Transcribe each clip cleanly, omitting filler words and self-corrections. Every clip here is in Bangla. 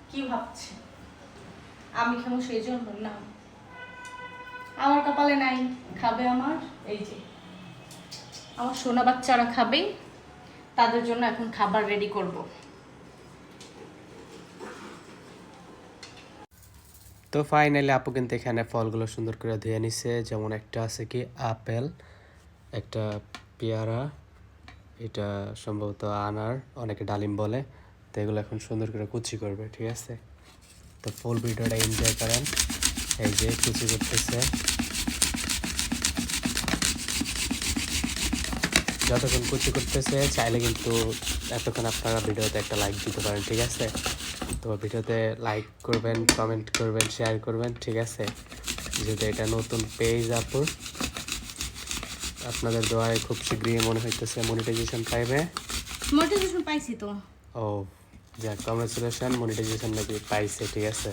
কি ভাবছে আমি খাবো সেই জন্য? না, আমার কপালে নাই। খাবে আমার এই যে আমার সোনা বাচ্চারা খাবে, তাদের জন্য এখন খাবার রেডি করব। তো ফাইনালি আপু কিন্তু এখানে ফলগুলো সুন্দর করে ধুয়ে নিছে। যেমন একটা আছে কি আপেল, একটা পেয়ারা, এটা সম্ভবত আনার, অনেকে ডালিম বলে। তো এগুলো এখন সুন্দর করে কুচি করবে, ঠিক আছে? তো ফুল ভিডিওটা এনজয় করেন। এই যে কুচি করতেছে, যতক্ষণ কুচি করতেছে চাইলে কিন্তু এতক্ষণ আপনারা ভিডিওতে একটা লাইক দিতে পারেন, ঠিক আছে? তো ভিডিওতে লাইক করবেন, কমেন্ট করবেন, শেয়ার করবেন, ঠিক আছে? যেহেতু এটা নতুন পেজ আপুর, আপনাদের দোয়ায় খুব শীঘ্রই মনে হইতেছে মনিটাইজেশন পাইবে। মনিটাইজেশন পাইছি তো। ও যাক, কংগ্রেচুলেশন, মনিটাইজেশন নাকি পাইছে, ঠিক আছে?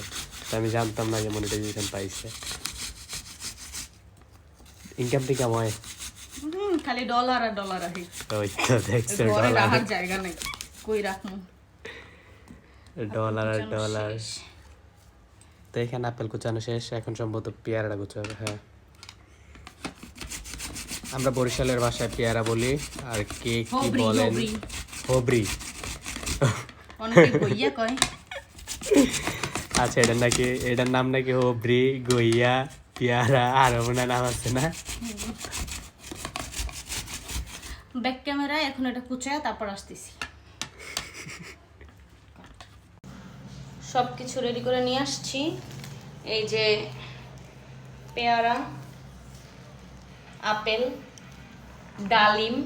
তো আমি জানতাম না যে মনিটাইজেশন পাইছে। ইনকাম টিকাম হয়? খালি ডলার আর ডলার আহে। ওই তো দেখছো, ঘরে ডলার রাখার জায়গা নেই, কই রাখমু? ডলার আর কুচানো ডলার। শেষ। তো এখানে আপেল কুচানো শেষ, এখন সম্ভবত পেয়ারাটা কুচাবে। হ্যাঁ, আমরা বরিশালের ভাষায় পেয়ারা বলি, আর কে কি হবরি, বলেন? হবরি। হবরি। অনেকে গইয়া কয়। আচ্ছা, এটার নাম নাকি হবরি, গইয়া, পেয়ারা, আরো মনে হয় নাম আছে না? ব্যাক ক্যামেরায় এখন এটা কুচায় তারপর আসতেছি। সব কিছু রেডি করে নিয়ে আসছি। এই যে পেয়ারা, আপেল, ডালিম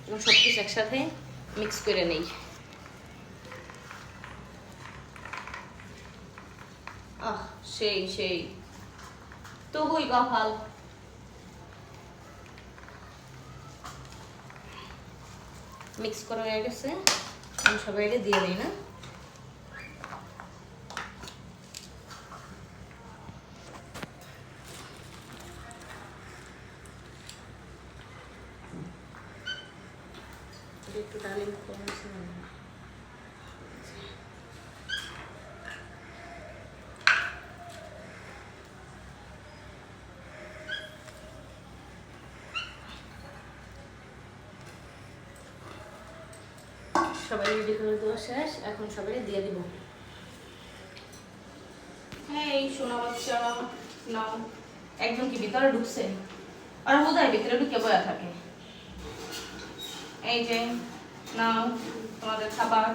এবং সব কিছু একসাথে মিক্স করে নেই। আহ, সেই সেই তবুই কপাল। মিক্স করা হয়ে গেছে, আমি সবাই এটা দিয়ে দিই না। একটু ডালিম কম আছে মনে হয়। সবাই রেডি করে দেওয়া শেষ, এখন সবাই দিয়ে দিব। এই সোনা বাচ্চা নাও। একজন কি ভিতরে ঢুকছে? আর বোধহয় ভিতরে ঢুকে বয়া থাকে। এই যে নাও তোমাদের খাবার।